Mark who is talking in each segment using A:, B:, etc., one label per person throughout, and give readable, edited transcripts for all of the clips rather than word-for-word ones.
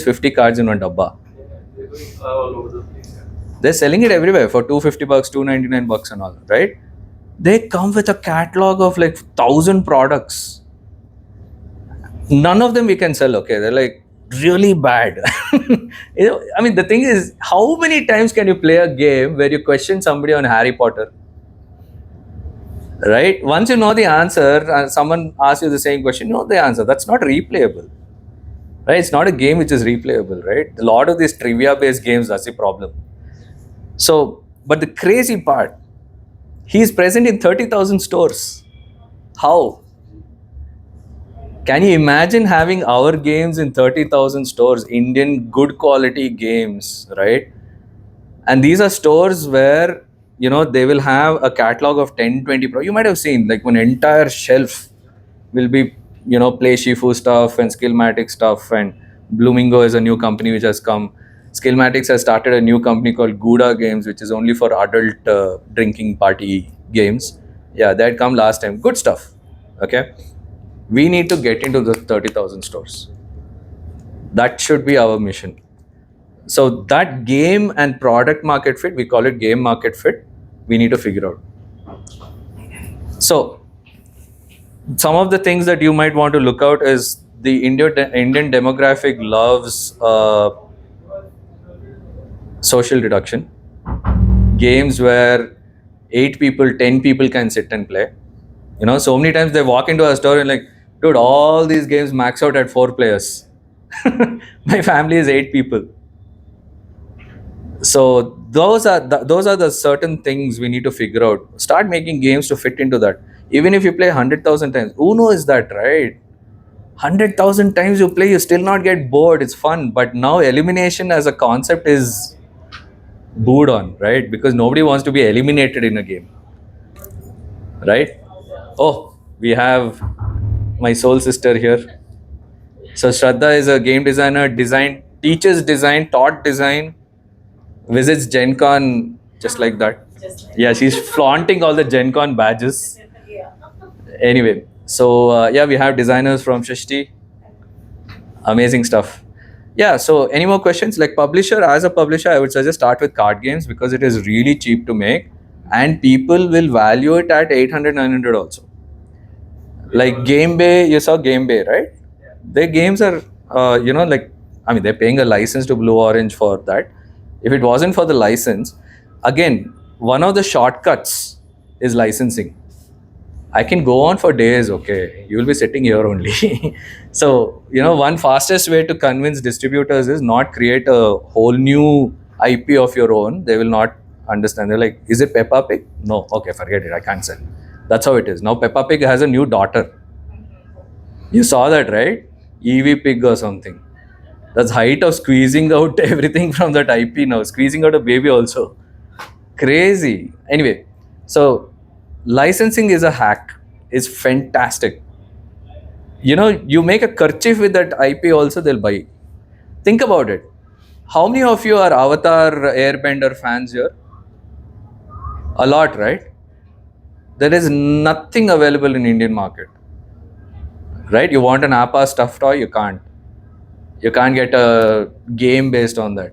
A: 50 cards in one dabba. They're selling it everywhere for $250, $299 and all, right? They come with a catalog of like 1,000 products. None of them we can sell. Okay, they're like really bad. I mean, the thing is, how many times can you play a game where you question somebody on Harry Potter? Right? Once you know the answer, and someone asks you the same question, you know the answer. That's not replayable. Right? It's not a game which is replayable. Right? A lot of these trivia-based games, that's the problem. So, but the crazy part, he is present in 30,000 stores. How? Can you imagine having our games in 30,000 stores, Indian good quality games, right? And these are stores where, they will have a catalog of 10, 20 You might have seen like one entire shelf will be, Play Shifu stuff and Skillmatic stuff. And Bloomingo is a new company which has come. Skillmatics has started a new company called Gouda Games, which is only for adult drinking party games. Yeah, that come last time. Good stuff. Okay. We need to get into the 30,000 stores. That should be our mission. So that game and product market fit, we call it game market fit, we need to figure out. So some of the things that you might want to look out is the Indian demographic loves social deduction. Games where 8 people, 10 people can sit and play. So many times they walk into a store and like, dude, all these games max out at 4 players. My family is 8 people. So those are the certain things we need to figure out. Start making games to fit into that. Even if you play 100,000 times, Uno is that, right? 100,000 times you play, you still not get bored. It's fun. But now elimination as a concept is booed on, right? Because nobody wants to be eliminated in a game, right? Oh, we have my soul sister here. So Shraddha is a game designer, teaches design, taught design, visits Gen Con just like that. Yeah, she's flaunting all the Gen Con badges. Anyway, so we have designers from Shishti. Amazing stuff. Yeah, so any more questions? Like as a publisher, I would suggest start with card games because it is really cheap to make and people will value it at 800, 900 also. Like Game Bay, you saw Game Bay, right? Their games are, they're paying a license to Blue Orange for that. If it wasn't for the license, again, one of the shortcuts is licensing. I can go on for days, okay? You will be sitting here only. So, one fastest way to convince distributors is not create a whole new IP of your own. They will not understand. They're like, is it Peppa Pig? No, okay, forget it. I can't sell. That's how it is. Now Peppa Pig has a new daughter. You saw that, right? Evie Pig or something. That's height of squeezing out everything from that IP now. Squeezing out a baby also. Crazy. Anyway, so licensing is a hack. It's fantastic. You make a kerchief with that IP also, they'll buy. Think about it. How many of you are Avatar Airbender fans here? A lot, right? There is nothing available in Indian market. Right? You want an Appa stuffed toy, you can't. You can't get a game based on that.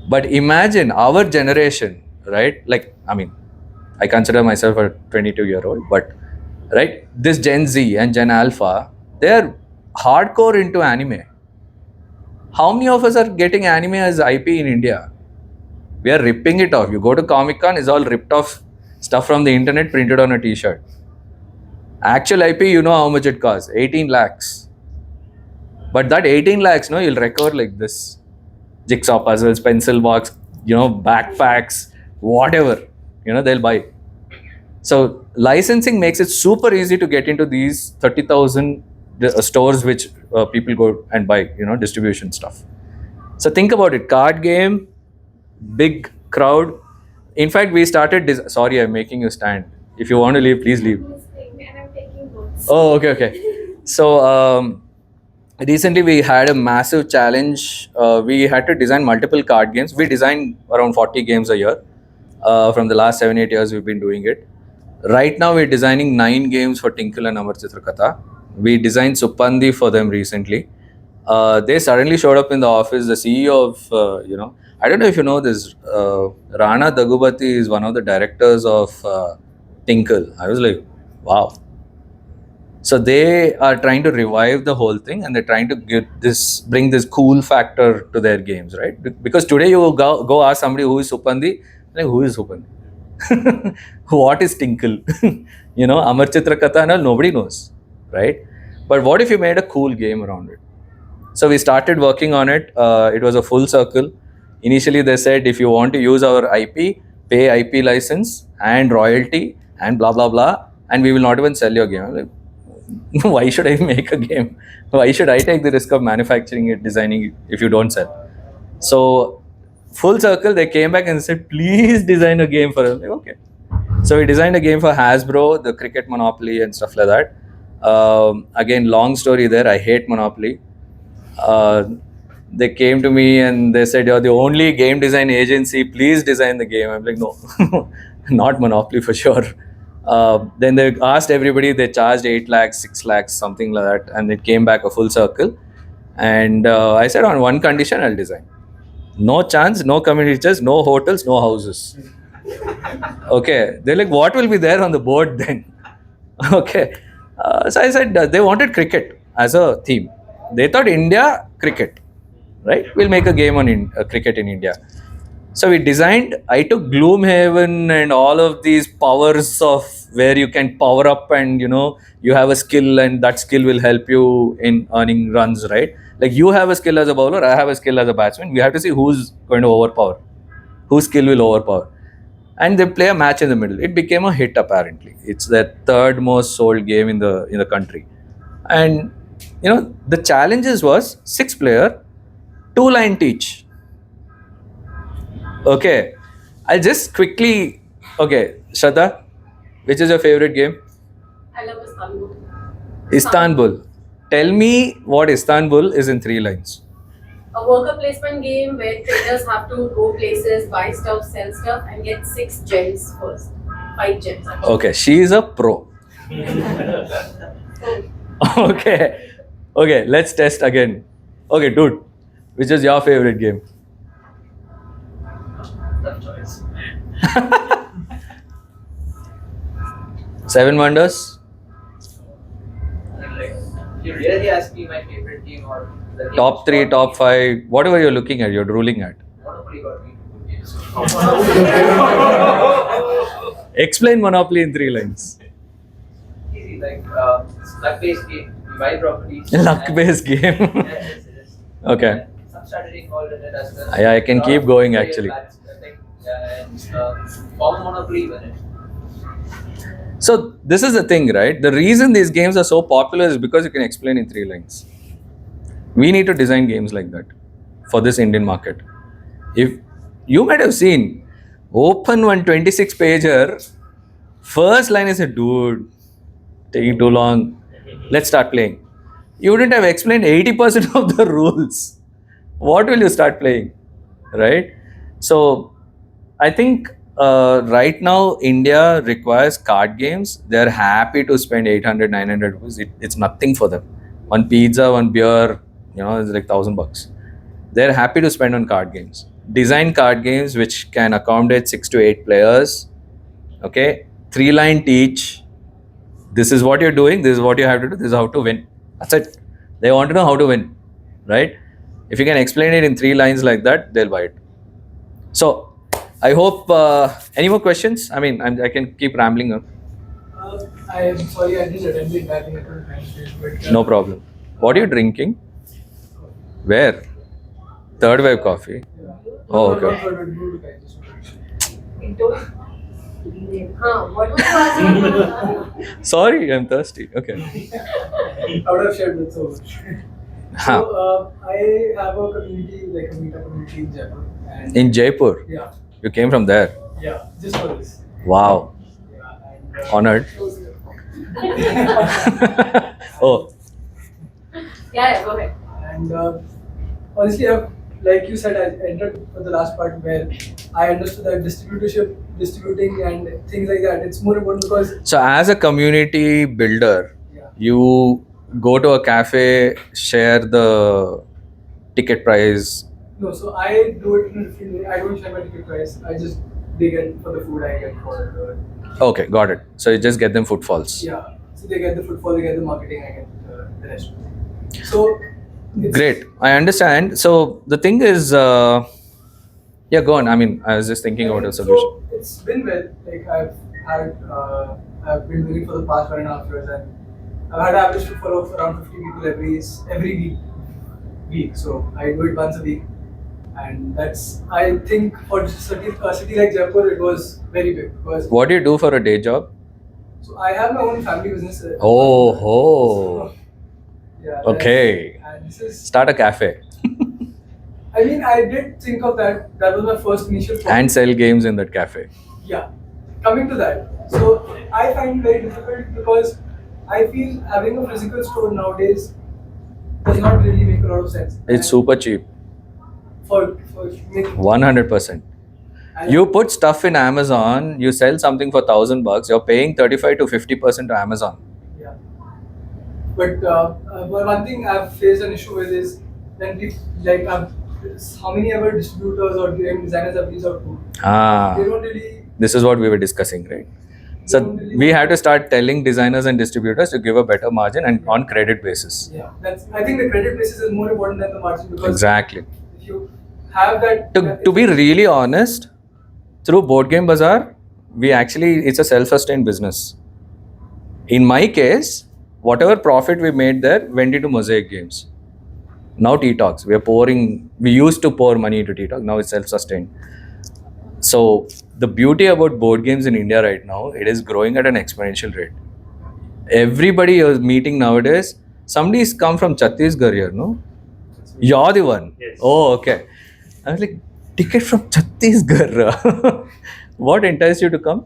A: But imagine our generation, right? Like, I consider myself a 22-year-old, but right, this Gen Z and Gen Alpha, they're hardcore into anime. How many of us are getting anime as IP in India? We are ripping it off. You go to Comic Con, it's all ripped off stuff from the internet printed on a t-shirt. Actual IP, you know how much it costs, 18 lakhs. But that 18 lakhs, you'll recover like this. Jigsaw puzzles, pencil box, backpacks, whatever, they'll buy. So licensing makes it super easy to get into these 30,000 stores which people go and buy, distribution stuff. So think about it, card game, big crowd. In fact, we started, sorry, I'm making you stand. If you want to leave, please leave. Oh, okay. So recently we had a massive challenge. We had to design multiple card games. We designed around 40 games a year. From the last 7-8 years we've been doing it. Right now we're designing 9 games for Tinkle and Amar Chitrakatha. We designed Suppandi for them recently. They suddenly showed up in the office. The CEO of, I don't know if you know this, Rana Dagubati is one of the directors of Tinkle. I was like, wow. So they are trying to revive the whole thing, and they're trying to bring this cool factor to their games, right? Because today you go ask somebody who is Supandi, like who is Supandi? What is Tinkle? Amar Chitra Katha, nobody knows, right? But what if you made a cool game around it? So we started working on it. It was a full circle. Initially, they said if you want to use our IP, pay IP license and royalty and blah blah blah, and we will not even sell your game. I'm like, why should I make a game? Why should I take the risk of manufacturing it, designing it if you don't sell? So full circle, they came back and said, please design a game for us. Like, okay. So we designed a game for Hasbro, the cricket Monopoly and stuff like that. Again, long story there. I hate Monopoly. They came to me and they said, you're the only game design agency, please design the game. I'm like, no, not Monopoly for sure. Then they asked everybody, they charged 8 lakhs, 6 lakhs, something like that, and it came back a full circle. And I said, on one condition, I'll design. No chance, no communities, no hotels, no houses. Okay, they're like, what will be there on the board then? Okay, so I said, they wanted cricket as a theme. They thought India, cricket, right? We'll make a game on cricket in India. So we designed, I took Gloomhaven and all of these powers of where you can power up and you have a skill and that skill will help you in earning runs, right? Like you have a skill as a bowler, I have a skill as a batsman. We have to see who's going to overpower, whose skill will overpower. And they play a match in the middle. It became a hit apparently. It's the third most sold game in the country. And the challenges was 6-player, 2-line teach. Okay, I'll just quickly. Okay, Shraddha, which is your favorite game?
B: I love Istanbul.
A: Istanbul. Tell me what Istanbul is in 3 lines.
B: A worker placement game where traders have to go places, buy stuff, sell stuff, and get 6 gems first. 5 gems. Actually.
A: Okay, she is a pro. Okay, let's test again. Okay, dude, which is your favorite game?
C: Tough choice.
A: 7 Wonders?
C: Like, if you really ask me my favorite game or the game
A: Top 3,
C: which got
A: top 5, whatever you're looking at, you're drooling at.
C: me, Monopoly got me to good games.
A: Explain Monopoly in 3 lines.
C: Easy, like it's luck-based game. You buy properties.
A: Luck-based game.
C: Yes, it is.
A: Okay.
C: And some strategy involved in it as well.
A: Yeah, I can
C: Lot
A: keep
C: of
A: going,
C: player
A: actually.
C: plans, and form Monopoly win it.
A: So this is the thing, right? The reason these games are so popular is because you can explain in 3 lines. We need to design games like that for this Indian market. If you might have seen, open one 26-pager, first line is a dude, taking too long. Let's start playing. You wouldn't have explained 80% of the rules. What will you start playing, right? So I think right now India requires card games. They're happy to spend 800, 900 rupees. It's nothing for them. One pizza, one beer, it's like $1,000. They're happy to spend on card games. Design card games which can accommodate 6 to 8 players. Okay, 3-line teach. This is what you're doing. This is what you have to do. This is how to win. That's it. They want to know how to win, right? If you can explain it in 3 lines like that, they'll buy it. So I hope. Any more questions? I mean, I can keep rambling on.
D: I'm sorry, I didn't attend the entire thing. I couldn't manage it, but
A: No problem. What are you drinking? Where? Third wave coffee.
D: yeah.
A: Oh,
D: No,
A: okay.
D: no, no, no, no, I just wanted to share.
B: What was you asking?
A: Sorry, I'm thirsty. Okay.
D: I would have shared with so much.
A: Huh.
D: So I have a community, like a meetup community in Jaipur. And
A: In Jaipur.
D: yeah,
A: You came from there.
D: yeah, just for this.
A: Wow.
D: Yeah, and
A: Honored. Oh,
B: Yeah, go ahead.
D: And honestly, like you said, I entered for the last part where I understood that distributing and things like that. It's more important because
A: so as a community builder,
D: yeah,
A: you go to a cafe, share the ticket price?
D: No, so I do it in a different way. I don't share my ticket price. They get for the food, I get for
A: Okay, got it. So you just get them footfalls.
D: yeah. So they get the footfall, they get the marketing, I get the rest. So it's,
A: Great, I understand. So the thing is, yeah, go on. I mean, I was just thinking about a solution.
D: So it's been well. Like I've been doing it for the past 1.5 years, and I've had an average footfall of around 50 people every week. So I do it once a week, and that's, I think, for a city like Jaipur, it was very big because
A: What do you do for a day job?
D: so I have my own family business.
A: Oh, ho.
D: So, yeah.
A: Okay.
D: And this is,
A: Start a cafe
D: I mean, I did think of that. That was my first initial thought.
A: and sell games in that cafe.
D: Yeah, coming to that. So I find it very difficult because I feel having a physical store nowadays does not really make a lot of sense.
A: It's super cheap.
D: For me.
A: 100%. You put stuff in Amazon, you sell something for $1,000, you're paying 35 to 50% to Amazon.
D: Yeah. But one thing I've faced an issue with is when we like how many ever distributors or game designers have reached out to. They don't really.
A: This is what we were discussing, right? So we have to start telling designers and distributors to give a better margin and on credit basis.
D: Yeah, I think the credit basis is more important than the margin because
A: Exactly.
D: if you have that.
A: To be really honest, through Board Game Bazaar, it's a self-sustained business. In my case, whatever profit we made there went into Mosaic Games. Now Ttox, we used to pour money into Ttox, now it's self-sustained. So the beauty about board games in India right now, it is growing at an exponential rate. Everybody you're meeting nowadays, somebody's come from Chhattisgarh here, no? You're the one.
E: Yes.
A: Oh, okay. I was like, ticket from Chhattisgarh. What enticed you to come?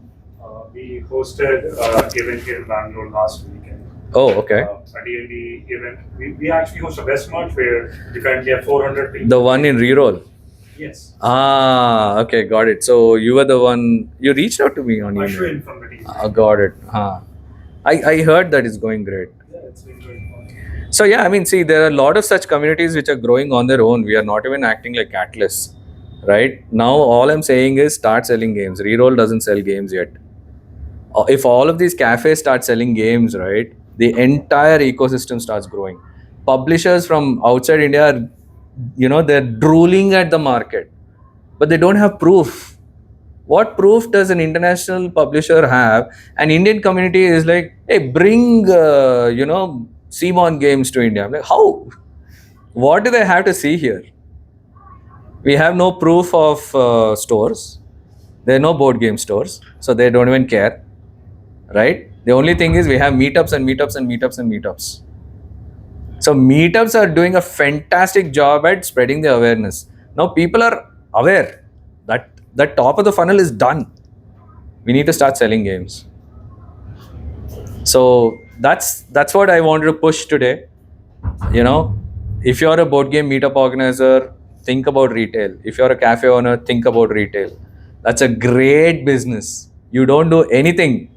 E: We hosted an event here in Bangalore last weekend.
A: Oh, okay.
E: A D&D event. We actually host a West March where we currently have 400 people.
A: The one in Reroll.
E: Yes.
A: Ah, okay, got it. So you were the one, you reached out to me on email.
E: Ashwin from the team.
A: Got it. I heard that it's going great.
E: Yeah, it's been going fun.
A: So yeah, I mean, see, there are a lot of such communities which are growing on their own. We are not even acting like catalysts, right? Now, all I'm saying is start selling games. Reroll doesn't sell games yet. If all of these cafes start selling games, right, the entire ecosystem starts growing. Publishers from outside India are, they're drooling at the market, but they don't have proof. What proof does an international publisher have? An Indian community is like, hey, bring, Simon games to India. I'm like, how? What do they have to see here? We have no proof of stores. There are no board game stores, so they don't even care, right? The only thing is we have meetups and meetups and meetups and meetups. So meetups are doing a fantastic job at spreading the awareness. Now people are aware that the top of the funnel is done. We need to start selling games. So that's what I wanted to push today. If you're a board game meetup organizer, think about retail. If you're a cafe owner, think about retail. That's a great business. You don't do anything.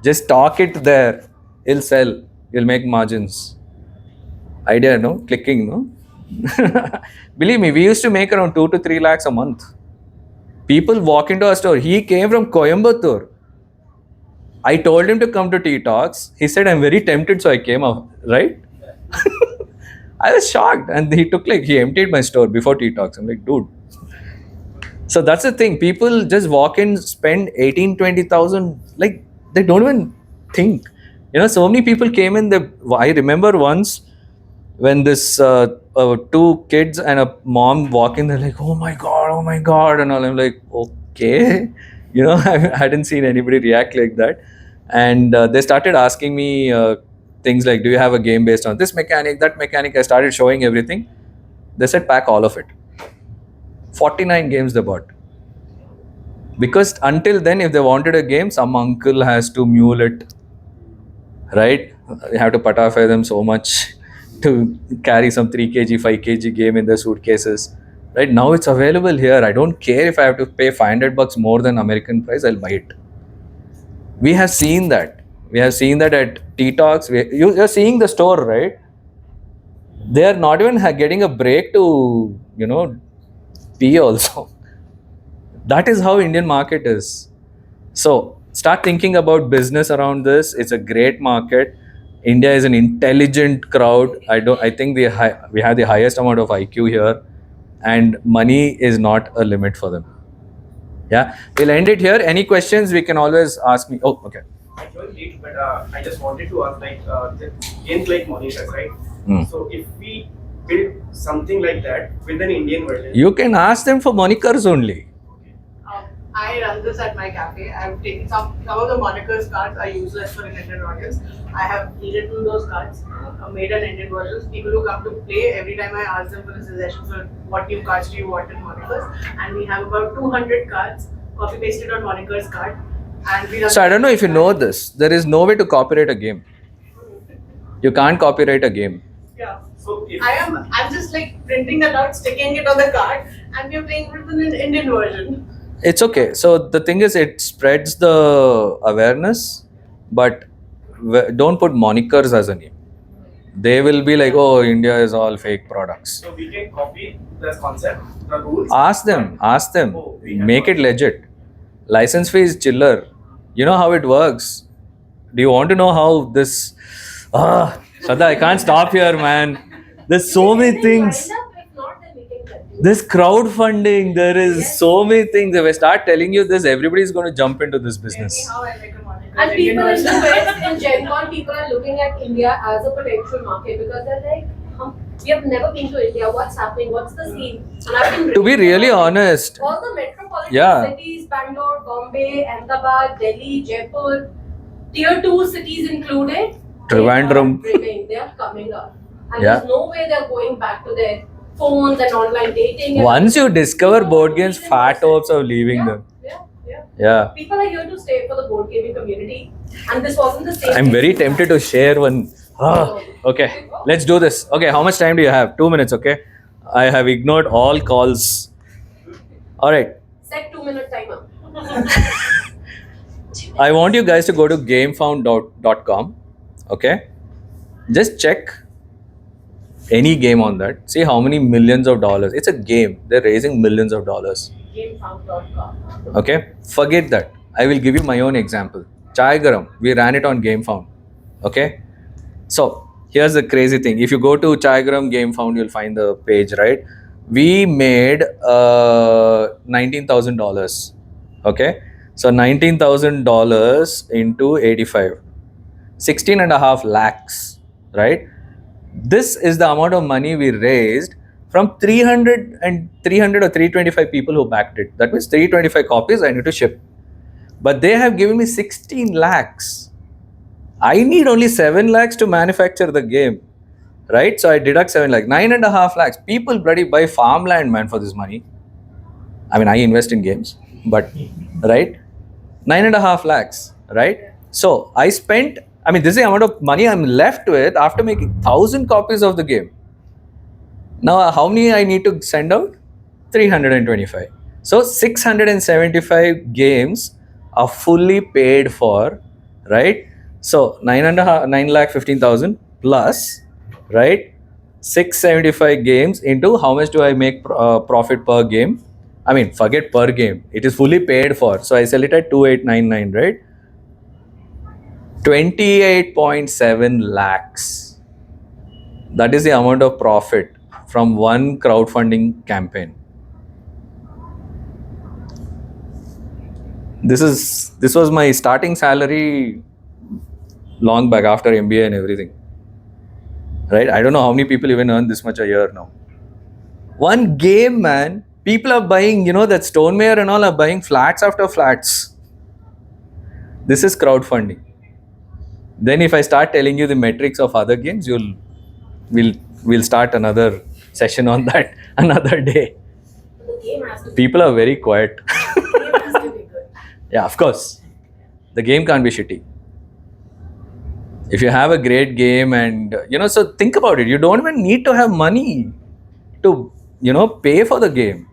A: Just talk it there. It'll sell. You'll make margins. Idea, no? Clicking, no? Believe me, we used to make around 2 to 3 lakhs a month. People walk into our store. He came from Coimbatore. I told him to come to Ttox. He said, I'm very tempted, so I came up, right? I was shocked. And he emptied my store before Ttox. I'm like, dude. So that's the thing. People just walk in, spend 18, 20,000. Like, they don't even think. So many people came in. I remember once when this 2 kids and a mom walk in, they're like, oh my God. And all. I'm like, okay. I hadn't seen anybody react like that. And they started asking me things like, do you have a game based on this mechanic, that mechanic? I started showing everything. They said, pack all of it. 49 games they bought. Because until then, if they wanted a game, some uncle has to mule it, right? You have to patafy them so much to carry some 3 kg, 5 kg game in their suitcases. Right now, it's available here. I don't care if I have to pay $500 more than American price, I'll buy it. We have seen that. We have seen that at Ttox. You're seeing the store, right? They are not even getting a break to, pee also. That is how Indian market is. So start thinking about business around this. It's a great market. India is an intelligent crowd. I think we have the highest amount of IQ here, and money is not a limit for them. Yeah, we'll end it here. Any questions we can always ask me. Oh, okay.
F: I joined late, but I just wanted to ask, like, the games like monitors, right? So if we build something like that with an Indian version,
A: You can ask them for monikers only.
G: I run this at my cafe. I've taken some of the monikers cards are useless for an Indian audience. I have rewritten those cards, made an Indian version. People who come to play, every time I ask them for a suggestion for what new cards do you want in monikers, and we have about 200 cards copy pasted on monikers card. And we
A: So I don't know if you know this. There is no way to copyright a game. You can't copyright a game.
G: Yeah.
F: so if
G: I'm just like printing that out, sticking it on the card, and we're playing with an Indian version.
A: It's okay. So the thing is, it spreads the awareness, but don't put monikers as a name. They will be like, oh, India is all fake products.
F: so we can copy the concept, the rules.
A: Ask them.
F: Oh, we have
A: Make it
F: one.
A: legit. License fee is chiller. You know how it works. Do you want to know how this? Shraddha, I can't stop here, man. There's so many things.
B: If not, then we can continue.
A: This crowdfunding, there is so many things. If I start telling you this, everybody's going to jump into this business.
G: How I make a moniker.
B: And
G: Indian
B: people in the
G: version.
B: West, in Gen Con, people are looking at India as a potential market because they're like, we have never been to India. What's happening? What's the scene? And I've been
A: To be
B: reading
A: really
B: about
A: honest,
B: all the metropolitan
A: Yeah.
B: cities, Bangalore, Bombay, Ahmedabad, Delhi, Jaipur, tier 2 cities included,
A: Trivandrum.
B: they are coming up. And
A: Yeah.
B: there's no way they're going back to their phones and online dating. And
A: Once you discover board games, fat hopes of leaving them.
B: Yeah.
A: Yeah.
B: People are here to stay for the board gaming community. And this wasn't the same.
A: I'm very tempted to share one. Okay, let's do this. Okay, how much time do you have? 2 minutes, okay? I have ignored all calls. All right.
B: Set 2-minute timer.
A: I want you guys to go to gamefound.com. Okay? Just check any game on that. See how many millions of dollars. It's a game. They're raising millions of dollars.
B: Gamefound.com.
A: Okay? Forget that. I will give you my own example. Chai Garam. We ran it on GameFound. Okay? So, here's the crazy thing. If you go to Chai Garam GameFound, you'll find the page, right? We made $19,000. Okay? So, $19,000 into 85. 16.5 lakhs, right? This is the amount of money we raised from 300 or 325 people who backed it. That means 325 copies I need to ship. But they have given me 16 lakhs. I need only 7 lakhs to manufacture the game, right? So I deduct 7 lakhs, 9.5 lakhs. People bloody buy farmland, man, for this money. I mean, I invest in games, but right? 9.5 lakhs, right? So I spent, this is the amount of money I'm left with after making 1,000 copies of the game. Now, how many I need to send out? 325. So 675 games are fully paid for, right? So 9,15,000 plus, right? 675 games into how much do I make profit per game? Forget per game. It is fully paid for. So I sell it at 2,899, right? 28.7 lakhs. That is the amount of profit from one crowdfunding campaign. This was my starting salary long back after MBA and everything. Right? I don't know how many people even earn this much a year now. One game, man. People are buying, that Stonemayer and all are buying flats after flats. This is crowdfunding. Then if I start telling you the metrics of other games, we'll start another session on that another day.
B: The game has to be,
A: People are very quiet.
B: the game has to be good.
A: Yeah, of course. The game can't be shitty. If you have a great game and, so think about it. You don't even need to have money to, pay for the game.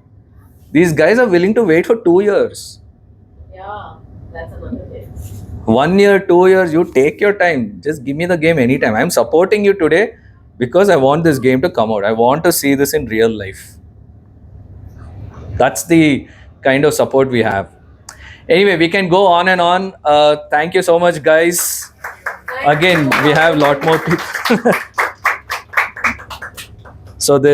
A: These guys are willing to wait for 2 years.
B: Yeah, that's another day.
A: 1 year, 2 years, you take your time. Just give me the game anytime. I'm supporting you today. because I want this game to come out. I want to see this in real life. That's the kind of support we have. Anyway, we can go on and on. Thank you so much, guys. Again, we have a lot more people. So this